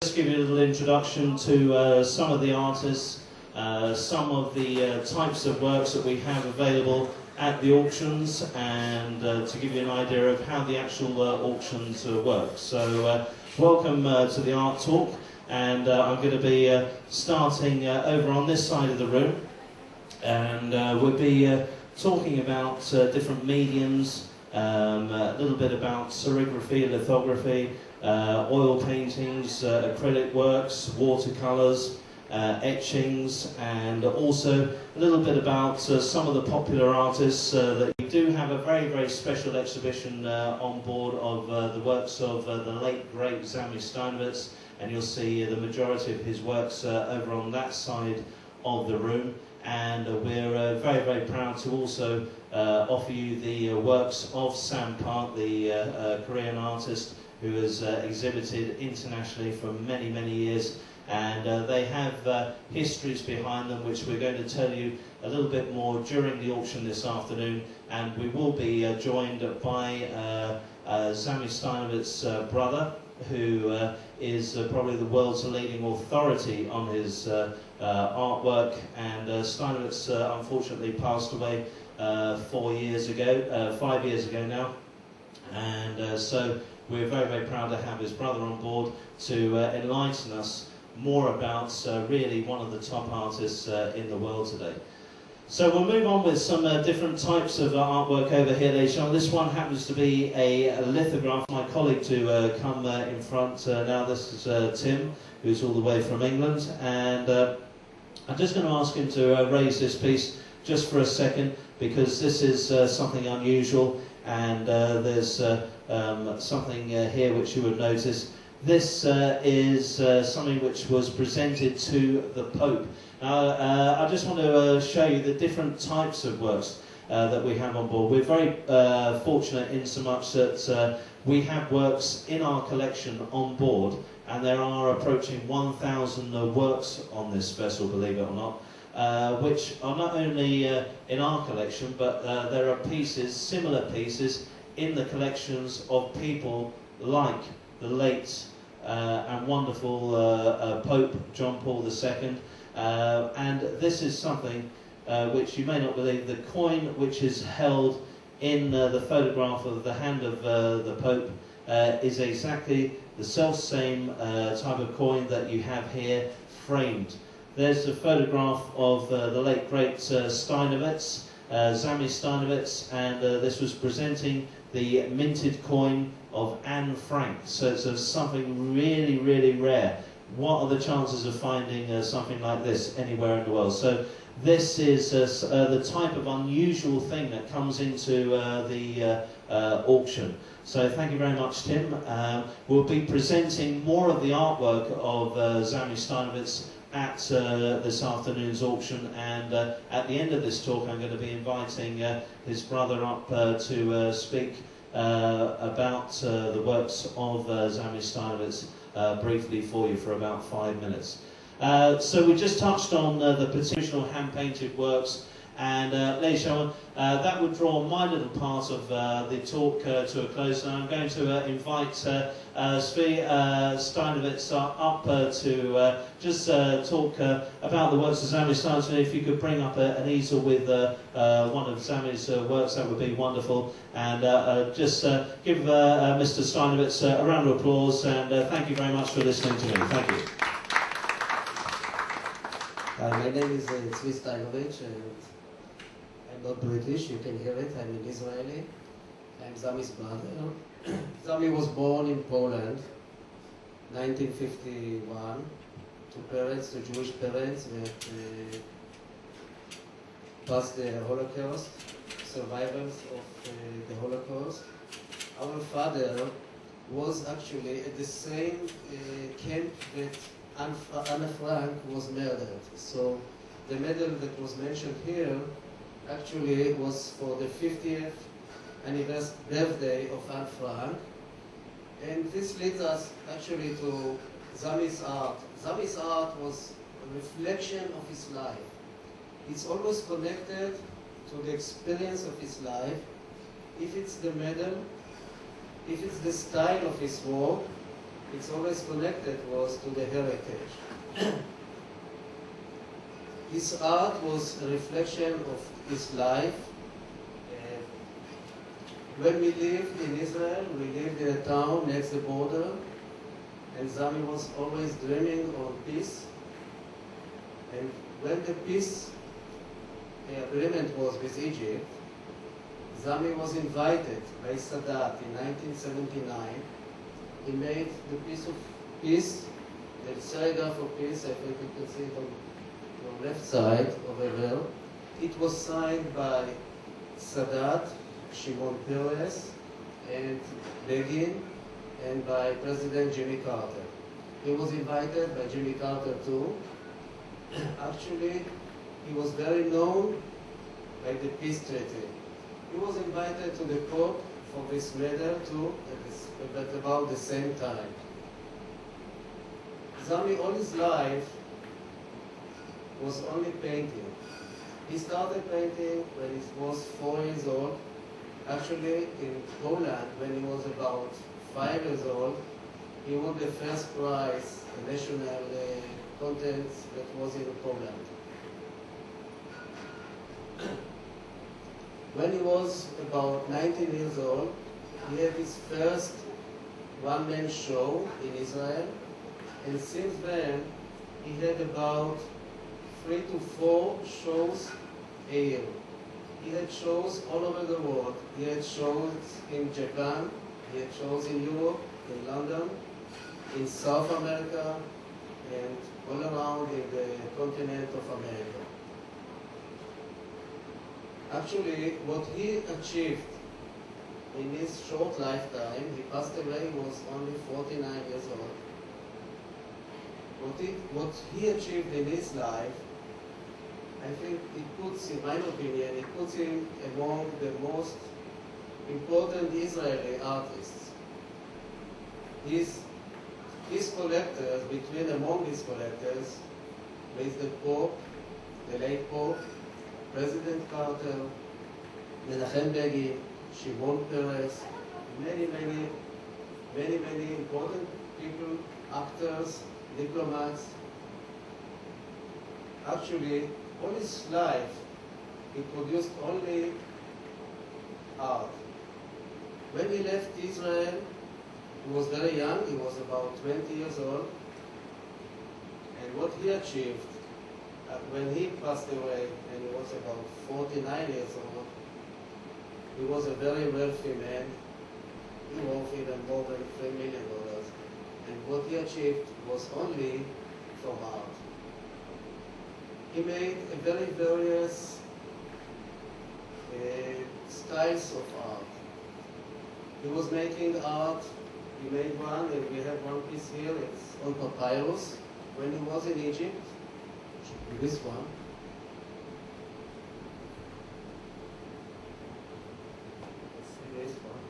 Just give you a little introduction to some of the artists, some of the types of works that we have available at the auctions, and to give you an idea of how the actual auctions work. So welcome to the Art Talk, and I'm going to be starting over on this side of the room, and we'll be talking about different mediums, a little bit about serigraphy, lithography, oil paintings, acrylic works, watercolours, etchings, and also a little bit about some of the popular artists that we do have a very, very special exhibition on board of the works of the late, great Zany Steynovitz, and you'll see the majority of his works over on that side of the room. And we're very, very proud to also offer you the works of Sam Park, the Korean artist who has exhibited internationally for many, many years, and they have histories behind them which we're going to tell you a little bit more during the auction this afternoon. And we will be joined by Zamy Steynovitz's brother, who is probably the world's leading authority on his artwork, and Steynovitz unfortunately passed away 5 years ago now, and so we're very, very proud to have his brother on board to enlighten us more about really one of the top artists in the world today. So we'll move on with some different types of artwork over here, ladies and gentlemen. This one happens to be a lithograph. My colleague to come in front now. This is Tim, who's all the way from England, and I'm just going to ask him to raise this piece just for a second, because this is something unusual, and there's something here which you would notice. This is something which was presented to the Pope. Now, I just want to show you the different types of works that we have on board. We're very fortunate in so much that we have works in our collection on board, and there are approaching 1,000 works on this vessel, believe it or not, which are not only in our collection, but there are pieces, similar pieces, in the collections of people like the late and wonderful Pope John Paul II. And this is something which you may not believe. The coin which is held in the photograph of the hand of the Pope is exactly the self-same type of coin that you have here framed. There's a photograph of the late great Steynovitz, Zamy Steynovitz, and this was presenting the minted coin of Anne Frank. So it's something really, really rare. What are the chances of finding something like this anywhere in the world? So this is the type of unusual thing that comes into the auction. So thank you very much, Tim. We'll be presenting more of the artwork of Zamy Steynovitz at this afternoon's auction, and at the end of this talk I'm going to be inviting his brother up to speak about the works of Zamy Steynovitz briefly for you for about 5 minutes. So we just touched on the traditional hand-painted works, and ladies and gentlemen, that would draw my little part of the talk to a close. And I'm going to invite Tzvi Steynovitz up to just talk about the works of Zamy Steynovitz. If you could bring up an easel with one of Zamy's works, that would be wonderful. And just give Mr. Steynovitz a round of applause, and thank you very much for listening to me. Thank you. My name is Tzvi Steynovitz, and I'm not British, you can hear it, I'm an Israeli. I'm Zamy's brother. Zamy was born in Poland, 1951, to Jewish parents that passed the Holocaust, survivors of the Holocaust. Our father was actually at the same camp that Anne Frank was murdered. So the medal that was mentioned here actually was for the 50th birthday of Anne Frank. And this leads us actually to Zamy's art. Zamy's art was a reflection of his life. It's always connected to the experience of his life. If it's the medal, if it's the style of his work, it's always connected was to the heritage. His art was a reflection of his life. When we lived in Israel, we lived in a town next to the border, and Zamy was always dreaming of peace. And when the peace agreement was with Egypt, Zamy was invited by Sadat in 1979. He made the piece of peace, the paragraph of peace, I think you can see it on your left side over there. It was signed by Sadat, Shimon Peres, and Begin, and by President Jimmy Carter. He was invited by Jimmy Carter too. Actually, he was very known by the peace treaty. He was invited to the Pope for this medal too, at about the same time. Zamy all his life was only painting. He started painting when he was 4 years old. Actually, in Poland, when he was about 5 years old, he won the first prize, the national contest that was in Poland. When he was about 19 years old, he had his first one-man show in Israel, and since then, he had about 3 to 4 shows a year. He had shows all over the world. He had shows in Japan, he had shows in Europe, in London, in South America, and all around in the continent of America. Actually, what he achieved in his short lifetime, he passed away, he was only 49 years old. What he achieved in his life, I think it puts, in my opinion, it puts him among the most important Israeli artists. His collectors, among his collectors, is the Pope, the late Pope, President Carter, Menachem Begin, Shimon Peres, many important people, actors, diplomats. Actually, all his life, he produced only art. When he left Israel, he was very young, he was about 20 years old. And what he achieved, when he passed away, and he was about 49 years old, he was a very wealthy man. He worth even more than $3 million. And what he achieved was only from art. He made various styles of art. He was making art. He made one, and we have one piece here. It's on papyrus. When he was in Egypt, this one. Let's see this one.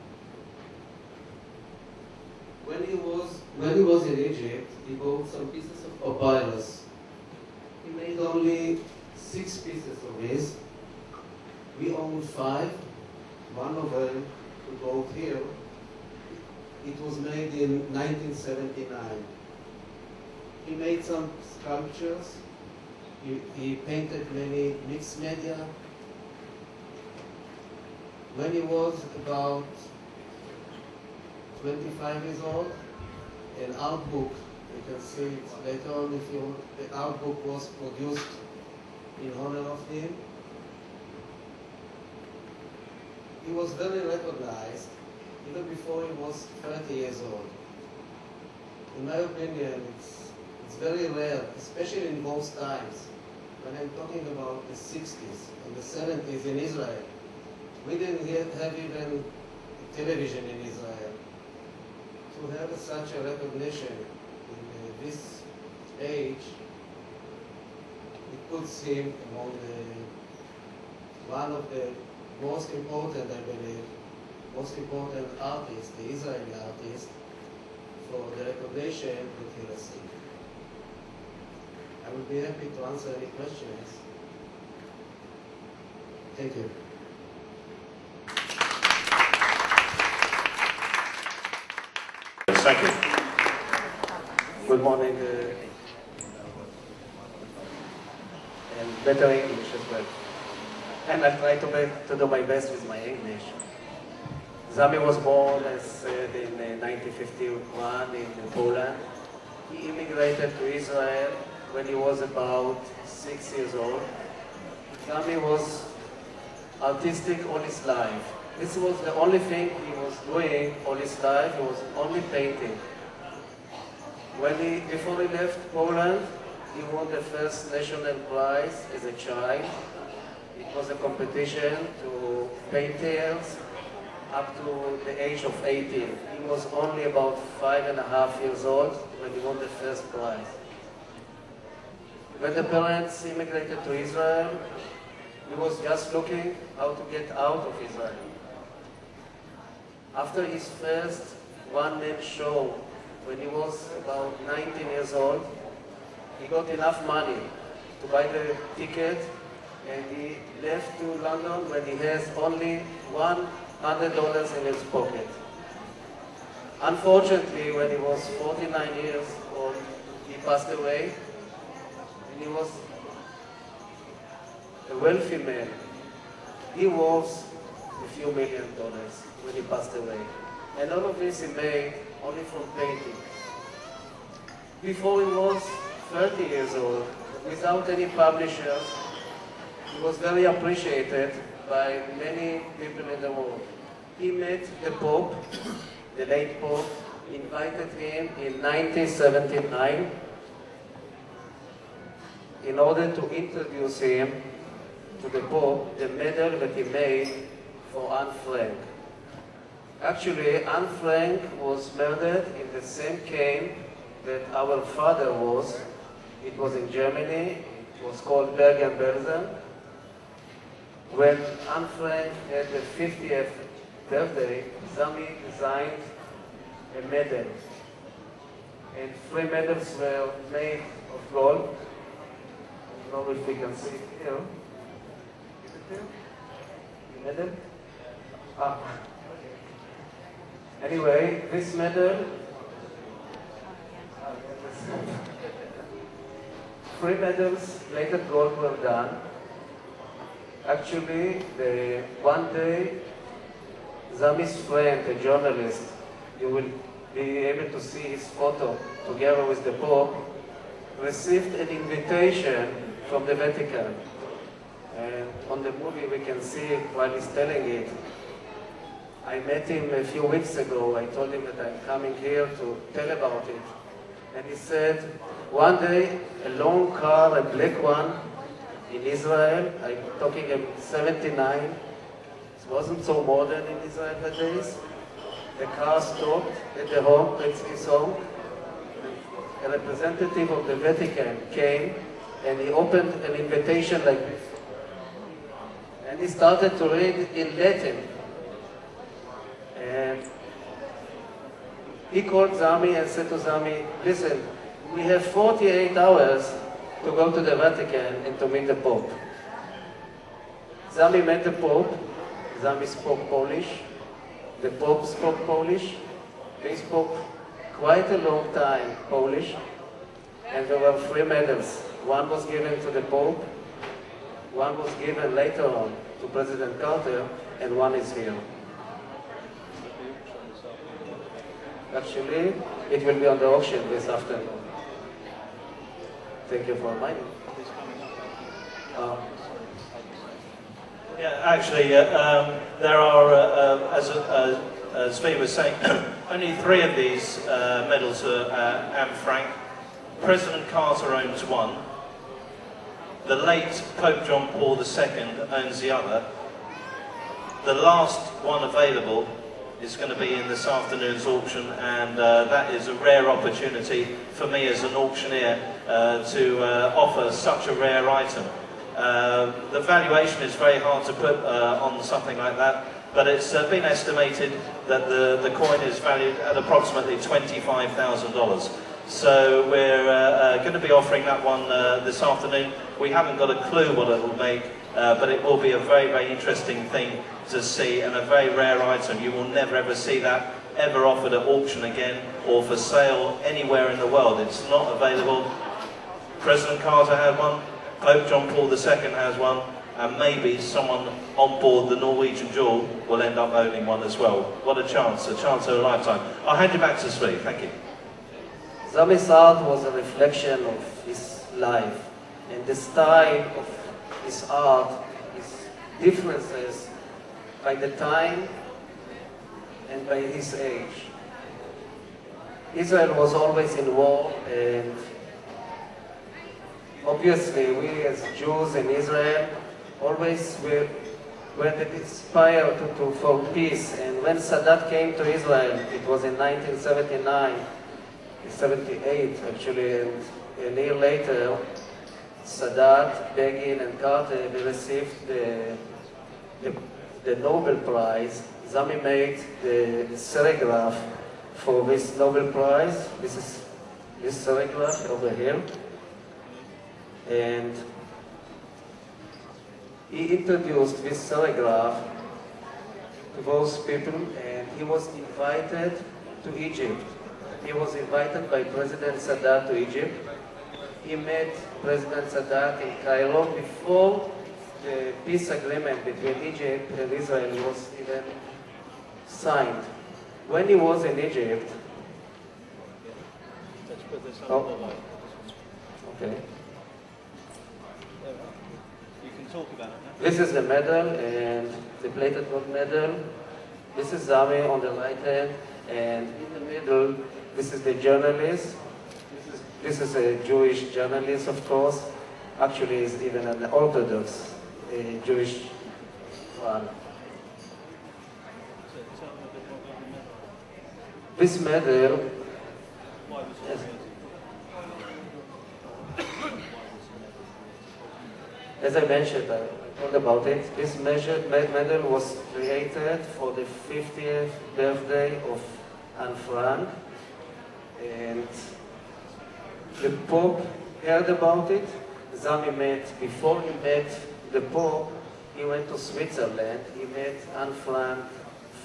When he was in Egypt, he bought some pieces of papyrus. He made only 6 pieces of this. We own 5. One of them we bought here. It was made in 1979. He made some sculptures. He painted many mixed media. When he was about 25 years old, an art book, you can see it later on if you want, the art book was produced in honor of him. He was very recognized even before he was 30 years old. In my opinion, it's very rare, especially in those times. When I'm talking about the 60s and the 70s in Israel, we didn't have even television in Israel. To have such a recognition in this age, it puts him among one of the most important, I believe, most important artists, the Israeli artist, for the recognition that he received. I would be happy to answer any questions. Thank you. Thank you. Good morning. And better English as well. And I'll try to do my best with my English. Zamy was born, as said, in 1951 in Poland. He immigrated to Israel when he was about 6 years old. Zamy was artistic all his life. This was the only thing he was doing all his life. He was only painting. Before he left Poland, he won the first national prize as a child. It was a competition to painters up to the age of 18. He was only about 5.5 years old when he won the first prize. When the parents immigrated to Israel, he was just looking how to get out of Israel. After his first one-man show, when he was about 19 years old, he got enough money to buy the ticket, and he left to London when he has only $100 in his pocket. Unfortunately, when he was 49 years old, he passed away, and he was a wealthy man. He was a few $1 million when he passed away. And all of this he made only from painting. Before he was 30 years old, without any publishers, he was very appreciated by many people in the world. He met the Pope, the late Pope, invited him in 1979 in order to introduce him to the Pope, the medal that he made for Anne Frank. Actually, Anne Frank was murdered in the same camp that our father was. It was in Germany. It was called Bergen-Belsen. When Anne Frank had the 50th birthday, Zamy designed a medal. And 3 medals were made of gold. I don't know if you can see it here. Is it here? The medal? Ah. Anyway, this medal, 3 medals made of gold were done. Actually, one day, Zamy's friend, a journalist, you will be able to see his photo together with the Pope, received an invitation from the Vatican. And on the movie we can see it while he's telling it. I met him a few weeks ago. I told him that I'm coming here to tell about it. And he said, one day, a long car, a black one, in Israel, I'm talking in 79, it wasn't so modern in Israel that days. The car stopped at the home, at his home. A representative of the Vatican came and he opened an invitation like this. And he started to read in Latin. And he called Zamy and said to Zamy, listen, we have 48 hours to go to the Vatican and to meet the Pope. Zamy met the Pope. Zamy spoke Polish. The Pope spoke Polish. They spoke quite a long time Polish. And there were 3 medals. One was given to the Pope. One was given later on to President Carter. And one is here. Actually, it will be on the auction this afternoon. Thank you for reminding me. Yeah, actually, there are, as Tzvi was saying, only 3 of these medals are Anne Frank. President Carter owns one. The late Pope John Paul II owns the other. The last one available is going to be in this afternoon's auction, and that is a rare opportunity for me as an auctioneer to offer such a rare item. The valuation is very hard to put on something like that, but it's been estimated that the coin is valued at approximately $25,000. So we're going to be offering that one this afternoon. We haven't got a clue what it will make, but it will be a very, very interesting thing to see, and a very rare item. You will never ever see that ever offered at auction again or for sale anywhere in the world. It's not available. President Carter had one, Pope John Paul II has one, and maybe someone on board the Norwegian jewel will end up owning one as well. What a chance of a lifetime. I'll hand you back to Tzvi, thank you. Zamy's art was a reflection of his life, and the style of his art, his differences by the time and by his age. Israel was always in war, and obviously we as Jews in Israel always were inspired for peace. And when Sadat came to Israel, it was in 1979, 78 actually, and a year later, Sadat, Begin, and Carter, they received the Nobel Prize. Zamy made the serigraph for this Nobel Prize. This is this serigraph over here. And he introduced this serigraph to those people, and he was invited to Egypt. He was invited by President Sadat to Egypt. He met President Sadat in Cairo before the peace agreement between Egypt and Israel was even signed. When he was in Egypt, okay. You can talk about it now. This is the medal and the plated gold medal. This is Zamy on the right hand, and in the middle, this is the journalist. This is a Jewish journalist, of course. Actually, he's even an Orthodox Jewish one. This medal, as I mentioned, I told about it. This medal was created for the 50th birthday of Anne Frank, and the Pope heard about it. Zamy before he met the Pope, he went to Switzerland. He met Anne Frank's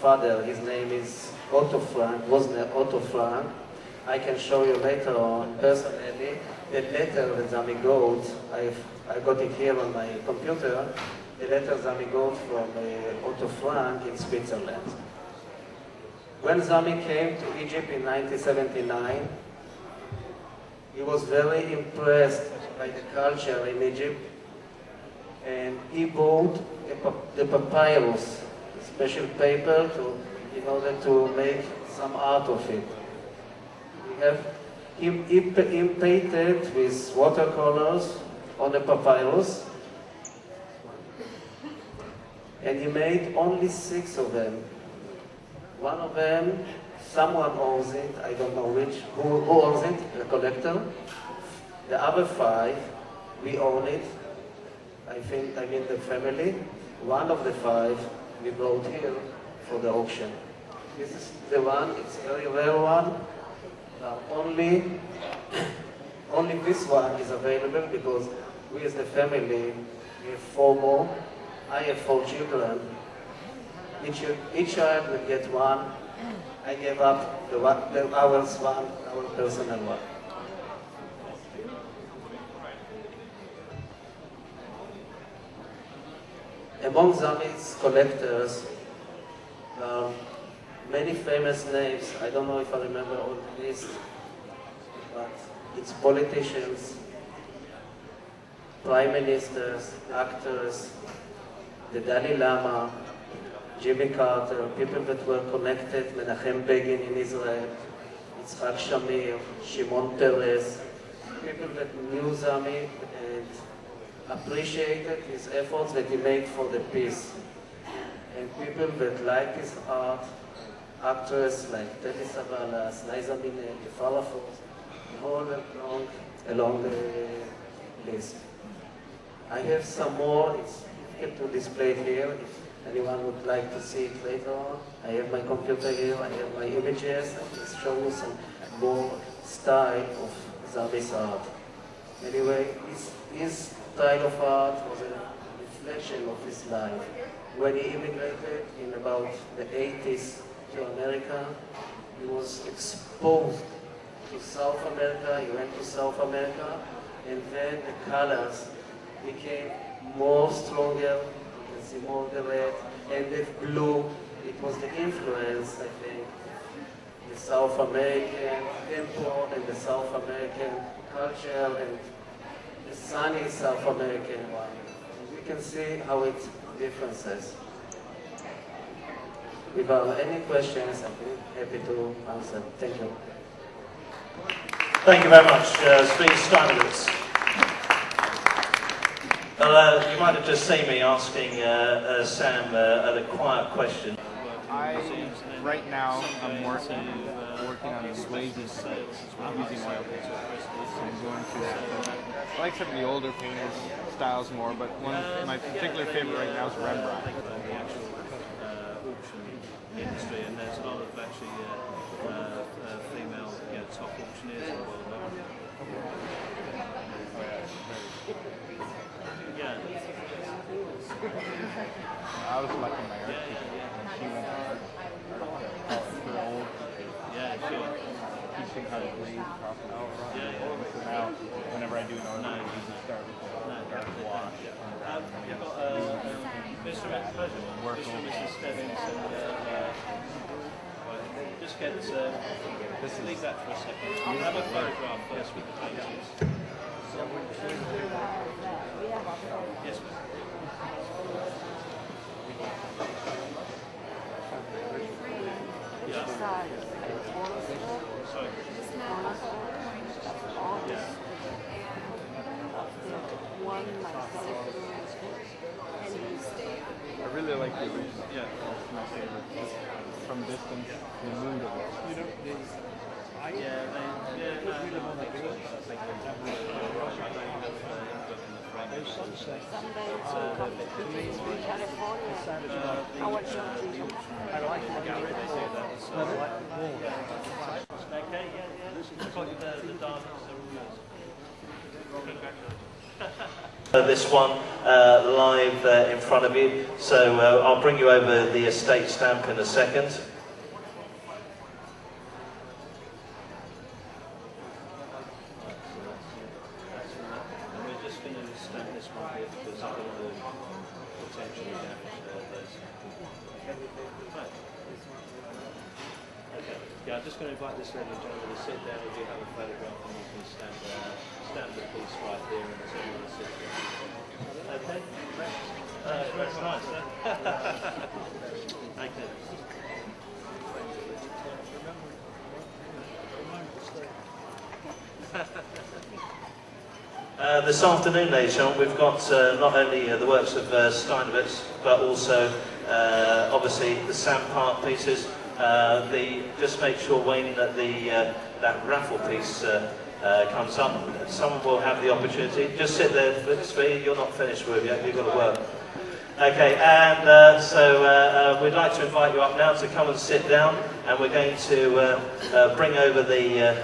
father. His name is Otto Frank, Otto Frank. I can show you later on, personally, the letter that Zamy got. I got it here on my computer. The letter Zamy got from Otto Frank in Switzerland. When Zamy came to Egypt in 1979, he was very impressed by the culture in Egypt, and he bought the papyrus, a special paper, in order to make some art of it. He painted with watercolors on the papyrus, and he made only 6 of them. One of them, someone owns it, I don't know who owns it, the collector. The other 5, we own it. I mean the family. One of the 5 we brought here for the auction. This is the one, it's a very rare one. Only this one is available because we as the family, we have 4 more. I have 4 children. Each child will get one. I gave up ours one, our personal one. Among Zamy's collectors, many famous names. I don't know if I remember all the list, but it's politicians, prime ministers, actors, the Dalai Lama, Jimmy Carter, people that were connected, Menachem Begin in Israel, Yitzhak Shamir, Shimon Peres, people that knew Zamy and appreciated his efforts that he made for the peace. And people that liked his art, actors like Teddy Savalas, Liza Minnelli, Farrah Fawcett, all along the list. I have some more. It's difficult to display it here. If anyone would like to see it later on, I have my computer here. I have my images. I can show you some more style of Zamy's art. Anyway, his style of art was a reflection of his life. When he immigrated in about the 80s to America. He was exposed to South America. He went to South America, and then the colors became more stronger. You can see more of the red and the blue. It was the influence, I think, the South American tempo and the South American culture and the sunny South American one. And we can see how it differences. If there are any questions, I'm happy to answer. Thank you. Thank you very much, Tzvi Steynovitz. Well, you might have just seen me asking Sam a quiet question. Right now, I'm working on these glazes using oil paint. I'm going through that. I like some of the older painters styles more, but one of my particular favorite right now is Rembrandt. The actual auction industry, and there's a lot of actually female top auctioneers in the world now. Yeah. I was lucky my art teacher, and she went to old. Yeah, sure. Teaching how to glaze across the oil. So now, whenever I do an oil, I usually start with a dark wash. You've got Mr. Mr. Steynovitz, and just get leave that for a second. We'll have a photograph first with the paintings. Yes, ma'am. Yeah. Sorry. Yeah. I really like the original. Yeah. That's my favorite. From distance, the mood of it. You know, There's sunset. California. I watch you. I like the gallery. They say that. I like the wall. Okay, yeah. The dance. This one live in front of you, so I'll bring you over the estate stamp in a second. And we're just going to stamp this one here because I don't want to potentially damage those. Right. Okay. Yeah, I'm just going to invite this lady and gentleman to sit down. We do have a photograph, and you can stamp the piece right there and so you want to sit there. Okay? That's nice, huh? Okay. This afternoon, ladies and gentlemen, we've got not only the works of Steynovitz, but also obviously the Sam Park pieces. Just make sure, Wayne, that that raffle piece comes up. Someone will have the opportunity. Just sit there, Tzvi, you're not finished with yet, you've got to work. Okay, and so we'd like to invite you up now to come and sit down, and we're going to bring over the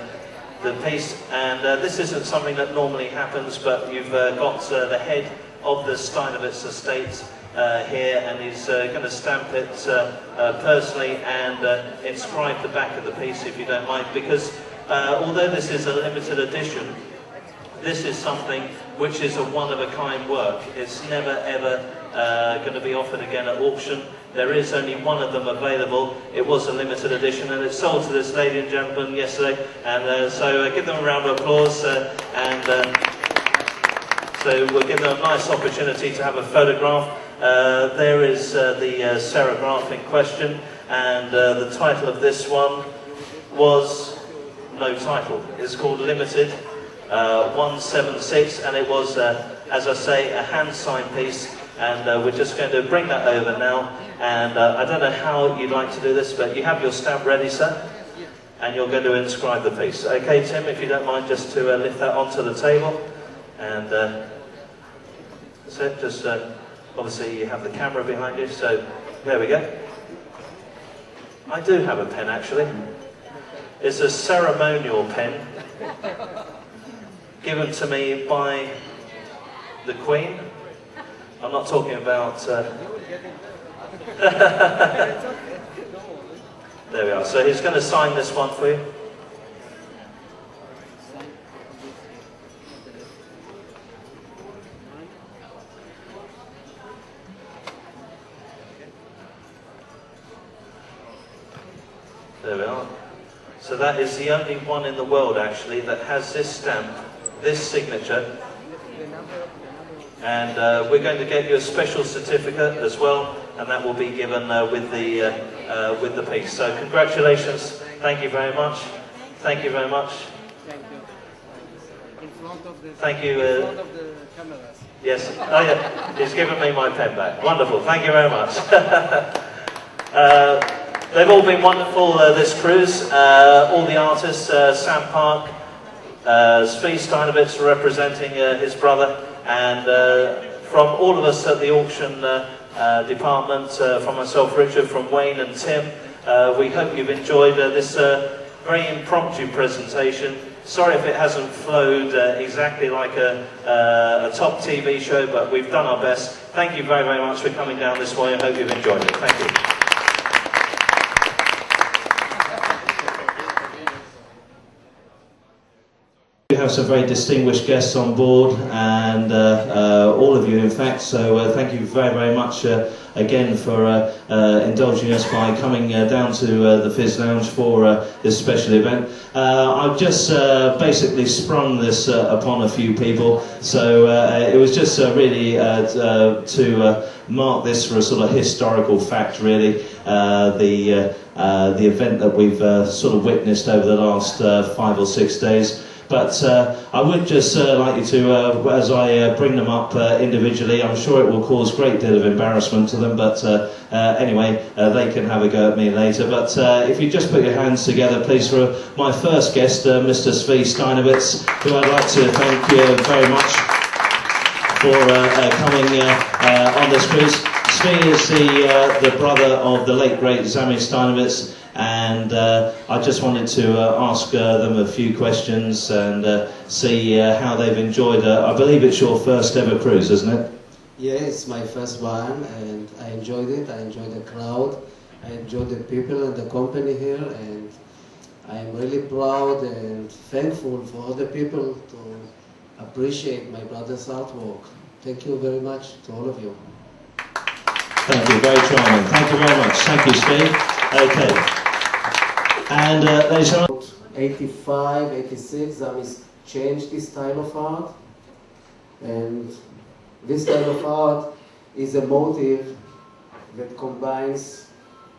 piece, and this isn't something that normally happens, but you've got the head of the Steynovitz Estate here, and he's going to stamp it personally and inscribe the back of the piece, if you don't mind, because although this is a limited edition, this is something which is a one-of-a-kind work. It's never ever going to be offered again at auction. There is only one of them available. It was a limited edition, and it sold to this lady and gentleman yesterday, and so give them a round of applause, so we'll give them a nice opportunity to have a photograph. There is the serograph in question, and the title of this one was no title. It's called Limited 176, and it was, as I say, a hand sign piece, and we're just going to bring that over now, and I don't know how you'd like to do this, but you have your stamp ready, sir, and you're going to inscribe the piece. Okay, Tim, if you don't mind, just to lift that onto the table, and so just obviously you have the camera behind you, so there we go. I do have a pen, actually. It's a ceremonial pen given to me by the Queen. I'm not talking about There we are. So he's going to sign this one for you. There we are. So that is the only one in the world actually that has this stamp, this signature. And we're going to get you a special certificate as well, and that will be given with the piece. So congratulations. Thank you very much. Thank you very much. Thank you. In front of the, Thank you. in front of the cameras. Yes. Oh yeah. He's given me my pen back. Wonderful. Thank you very much. They've all been wonderful this cruise. All the artists, Sam Park, Tzvi Steynovitz representing his brother, and from all of us at the auction department, from myself, Richard, from Wayne and Tim, we hope you've enjoyed this very impromptu presentation. Sorry if it hasn't flowed exactly like a top TV show, but we've done our best. Thank you very, very much for coming down this way. I hope you've enjoyed it. Thank you. We have some very distinguished guests on board, and all of you in fact, so thank you very, very much again for indulging us by coming down to the Fizz Lounge for this special event. I've just basically sprung this upon a few people, so it was just really to mark this for a sort of historical fact, really, the event that we've sort of witnessed over the last 5 or 6 days. But I would just like you to, as I bring them up individually, I'm sure it will cause a great deal of embarrassment to them, but anyway, they can have a go at me later. But if you just put your hands together, please, for my first guest, Mr. Tzvi Steynovitz, who I'd like to thank you very much for coming on this cruise. Tzvi is the brother of the late, great Zamy Steynovitz, and I just wanted to ask them a few questions and see how they've enjoyed. I believe it's your first ever cruise, isn't it? Yeah, it's my first one, and I enjoyed it. I enjoyed the crowd. I enjoyed the people and the company here, and I am really proud and thankful for all the people to appreciate my brother's artwork. Thank you very much to all of you. Thank you, very charming. Thank you very much. Thank you, Steve. Okay. And ladies and gentlemen, 85, 86, Zamy changed his style of art, and this style of art is a motive that combines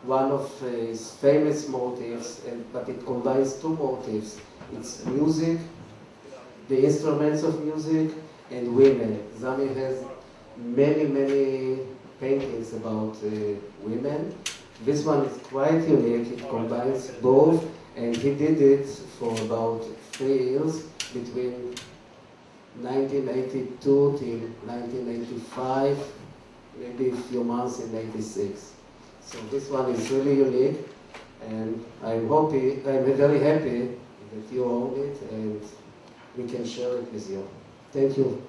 one of his famous motives, but it combines two motives. It's music, the instruments of music, and women. Zamy has many, many paintings about women. This one is quite unique. It combines both, and he did it for about 3 years, between 1982 till 1985, maybe a few months in 86. So this one is really unique, and I'm very happy that you own it and we can share it with you. Thank you.